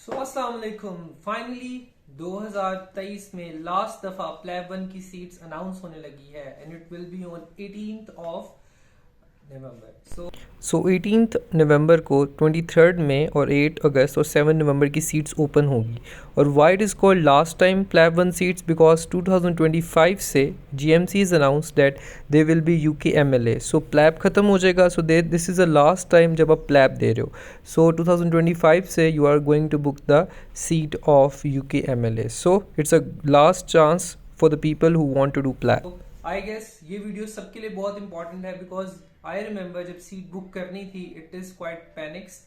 अस्सलाम वालेकुम। फाइनली 2023 में लास्ट दफा प्लेब वन की सीट्स अनाउंस होने लगी है and it will be on 18th of November. So 18th नवंबर को 23rd में और 8 अगस्त और 7 नवंबर की सीट्स ओपन होगी। और why it is called last time PLAB one seats because 2025 से GMC is announce that they will be UK MLA. So PLAB ख़त्म हो जाएगा, so they this is a last time जब आप प्लैब दे रहे हो। सो 2025 से you are going to book the seat of UK MLA. So it's a last chance for the people who want to do PLAB. I guess ये video सबके लिए बहुत इंपॉर्टेंट है बिकॉज आई रिमेम्बर जब seat book करनी थी it is quite panics.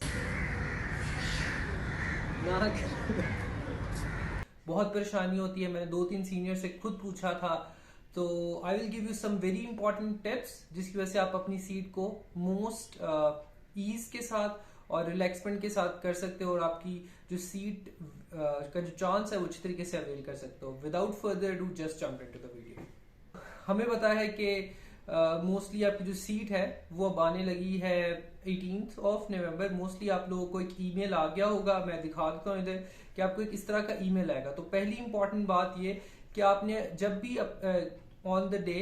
बहुत परेशानी होती है। मैंने 2-3 सीनियर से खुद पूछा था, तो I will give you some very important tips जिसकी वजह से आप अपनी सीट को मोस्ट ईज के साथ और रिलैक्समेंट के साथ कर सकते हो और आपकी जो सीट का जो चांस है वो अच्छी तरीके से अवेल कर सकते हो। Without further do just jump into the video. हमें पता है कि मोस्टली आपकी जो सीट है वो अब आने लगी है 18th ऑफ नवंबर। मोस्टली आप लोगों को एक ईमेल आ गया होगा, मैं दिखा देता हूँ इधर कि आपको एक इस तरह का ईमेल आएगा। तो पहली इंपॉर्टेंट बात ये कि आपने जब भी ऑन द डे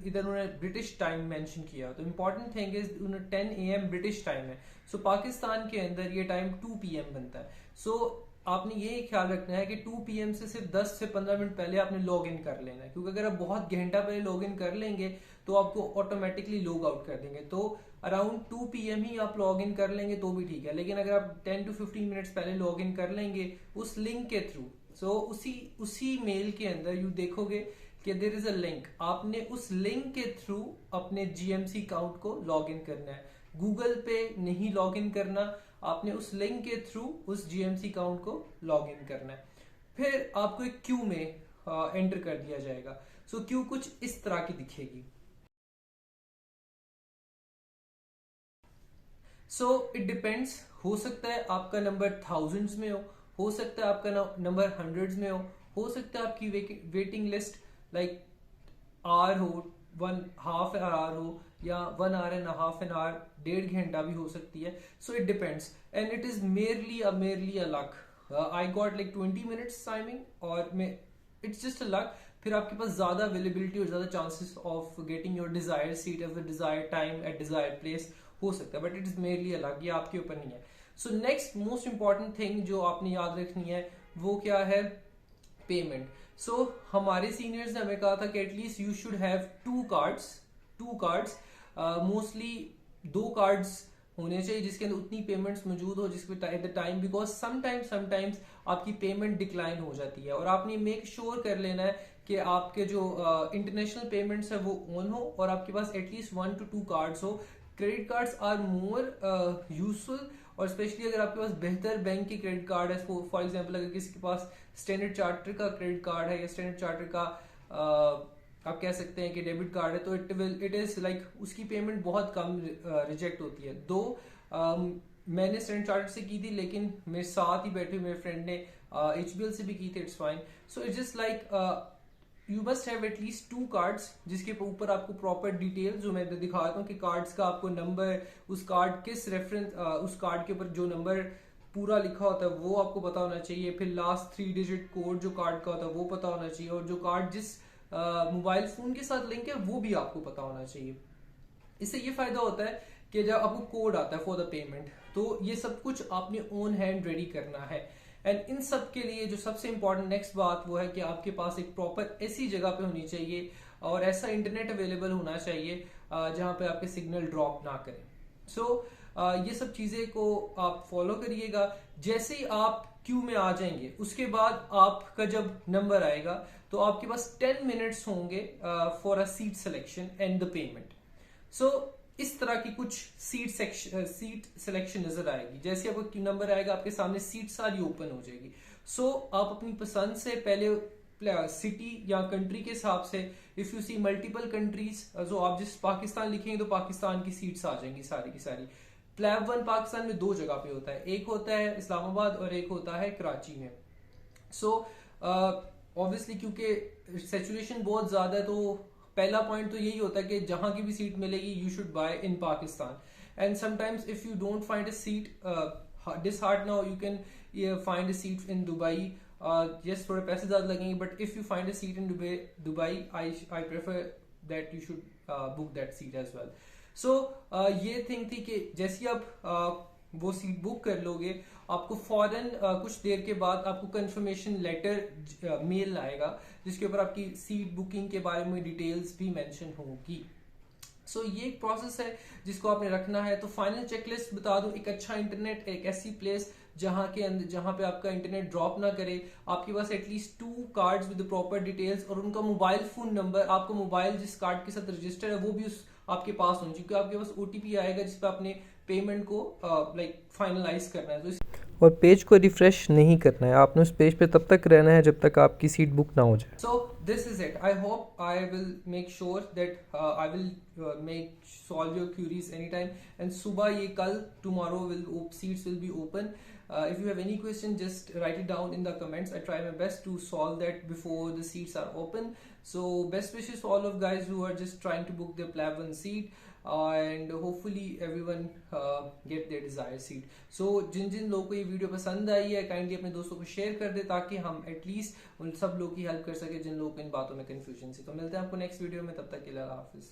इधर उन्होंने ब्रिटिश टाइम मेंशन किया, तो important thing is 10 AM British time है। सो पाकिस्तान के अंदर ये टाइम 2 PM बनता है। सो आपने ये ख्याल रखना है कि 2 PM से सिर्फ 10 से 15 मिनट पहले आपने लॉग इन कर लेना है, क्योंकि अगर आप बहुत घंटा पहले लॉग इन कर लेंगे तो आपको ऑटोमेटिकली लॉग आउट कर देंगे। तो अराउंड 2 PM ही आप लॉग इन कर लेंगे तो भी ठीक है, लेकिन अगर आप 10 to 15 मिनट्स पहले लॉग इन कर लेंगे उस लिंक के थ्रू, सो उसी मेल के अंदर यू देखोगे कि देयर इज अ लिंक। आपने उस लिंक के थ्रू अपने जीएमसी अकाउंट को लॉग इन करना है। गूगल पे नहीं लॉग इन करना, आपने उस लिंक के थ्रू उस जीएमसी अकाउंट को लॉग इन करना है। फिर आपको एक क्यू में एंटर कर दिया जाएगा। सो क्यू कुछ इस तरह की दिखेगी। सो इट डिपेंड्स, हो सकता है आपका नंबर थाउजेंड्स में हो सकता है आपका नंबर हंड्रेड्स में हो सकता है आपकी वेटिंग लिस्ट लाइक आर हो, 1.5 hour हो, या 1.5 hour 1.5 घंटा भी हो सकती है। So it depends and it is merely a luck. I got like 20 minutes timing और मैं इट्स जस्ट अ लक। फिर आपके पास ज्यादा अवेलेबिलिटी और ज्यादा chances of getting your desired seat at the desired time at desired place हो सकता है, बट इट इज मेरली अलग, ये आपके ऊपर नहीं है। So next most important thing जो आपने याद रखनी है वो क्या है? पेमेंट। सो हमारे सीनियर्स ने हमें कहा था कि at least you should have to cards mostly 2 cards होने चाहिए जिसके अंदर उतनी पेमेंट्स मौजूद हो जिसके at the time, because sometimes आपकी पेमेंट डिक्लाइन हो जाती है और आपने मेक श्योर कर लेना है कि आपके जो इंटरनेशनल पेमेंट्स है वो ऑन हो और आपके पास एटलीस्ट 1 to 2 कार्ड्स हो। Credit cards are more useful, और स्पेशली अगर आपके पास बेहतर बैंक के क्रेडिट कार्ड है। फॉर एग्जांपल अगर किसी के पास स्टैंडर्ड चार्टर का क्रेडिट कार्ड है या स्टैंडर्ड चार्टर का आप कह सकते हैं कि डेबिट कार्ड है, तो इट इज लाइक उसकी पेमेंट बहुत कम रिजेक्ट होती है। दो मैंने स्टैंडर्ड चार्टर से की थी, लेकिन मेरे साथ ही बैठे मेरे फ्रेंड ने HBL से भी की थी, it's fine. So it's just like you must have at least 2 cards जिसके ऊपर आपको प्रॉपर डिटेल जो मैं दिखाता हूँ कि कार्ड्स का आपको नंबर, उस कार्ड किस रेफरेंस, उस कार्ड के ऊपर जो नंबर पूरा लिखा होता है वो आपको पता होना चाहिए। फिर लास्ट 3 डिजिट कोड जो कार्ड का होता है वो पता होना चाहिए, और जो कार्ड जिस मोबाइल फोन के साथ लिंक है वो भी आपको पता होना चाहिए। इससे ये फायदा होता है कि जब आपको कोड आता है फॉर द पेमेंट, तो ये सब कुछ आपने ऑन हैंड रेडी करना है। एंड इन सब के लिए जो सबसे इंपॉर्टेंट नेक्स्ट बात वो है कि आपके पास एक प्रॉपर ऐसी जगह पे होनी चाहिए और ऐसा इंटरनेट अवेलेबल होना चाहिए जहां पे आपके सिग्नल ड्रॉप ना करें। सो ये सब चीजें को आप फॉलो करिएगा। जैसे ही आप क्यू में आ जाएंगे उसके बाद आपका जब नंबर आएगा तो आपके पास 10 मिनट्स होंगे for a seat selection and the payment. So इस तरह की कुछ सीट सिलेक्शन नजर आएगी। जैसे आपको नंबर आएगा आपके सामने सीट सारी ओपन हो जाएगी। सो आप अपनी पसंद से पहले सिटी या कंट्री के हिसाब से, if you see multiple countries, जो आप जिस पाकिस्तान लिखेंगे तो पाकिस्तान की सीट्स आ जाएंगी सारी की सारी। प्लैब वन पाकिस्तान में 2 जगह पे होता है, एक होता है इस्लामाबाद और एक होता है कराची में। सो ऑब्वियसली क्योंकि सैचुरेशन बहुत ज्यादा है, तो पहला पॉइंट तो यही होता है कि जहां की भी सीट मिलेगी you should buy in Pakistan. And sometimes if you don't find a seat disheart now, you can find a seat in Dubai, yes थोड़े पैसे ज्यादा लगेंगे, but if you find a seat in Dubai, I prefer that you should book that seat as well. So ये thing थी कि जैसे ही आप वो सीट बुक कर लोगे, आपको फौरन कुछ देर के बाद आपको कंफर्मेशन लेटर मेल आएगा, जिसके ऊपर आपकी सीट बुकिंग के बारे में डिटेल्स भी मेंशन होगी. सो ये एक प्रोसेस है जिसको आपने रखना है. तो फाइनल चेकलिस्ट बता दूं, एक अच्छा इंटरनेट, एक ऐसी प्लेस जहां के अंदर जहां पे आपका इंटरनेट ड्रॉप ना करे, आपके पास at least 2 cards with proper details और उनका मोबाइल फोन नंबर, आपका मोबाइल जिस कार्ड के साथ रजिस्टर है वो भी उस आपके पास होना चाहिए, क्योंकि आपके पास ओटीपी आएगा जिस पर आपने पेमेंट को फाइनलाइज करना है. तो और पेज को रिफ्रेश नहीं करना है, आपने उस पेज पे तब तक रहना है जब तक आपकी सीट बुक ना हो जाए. So this is it. I hope I will make sure that I will make solve your queries any time. And सुबह ये कल tomorrow will seats will be open. If you have any question, just write it down in the comments. I try my best to solve that before the seats are open. So best wishes to all of guys who are just trying to book their plab 1 seat. And hopefully everyone get their desired seat. So जिन जिन लोगों को ये video पसंद आई है, kindly अपने दोस्तों को share कर दे, ताकि हम एटलीस्ट उन सब लोगों की हेल्प कर सके जिन लोगों को इन बातों में कंफ्यूजन थी. तो मिलते हैं आपको नेक्स्ट वीडियो में, तब तक के लिए अल्लाह हाफिज.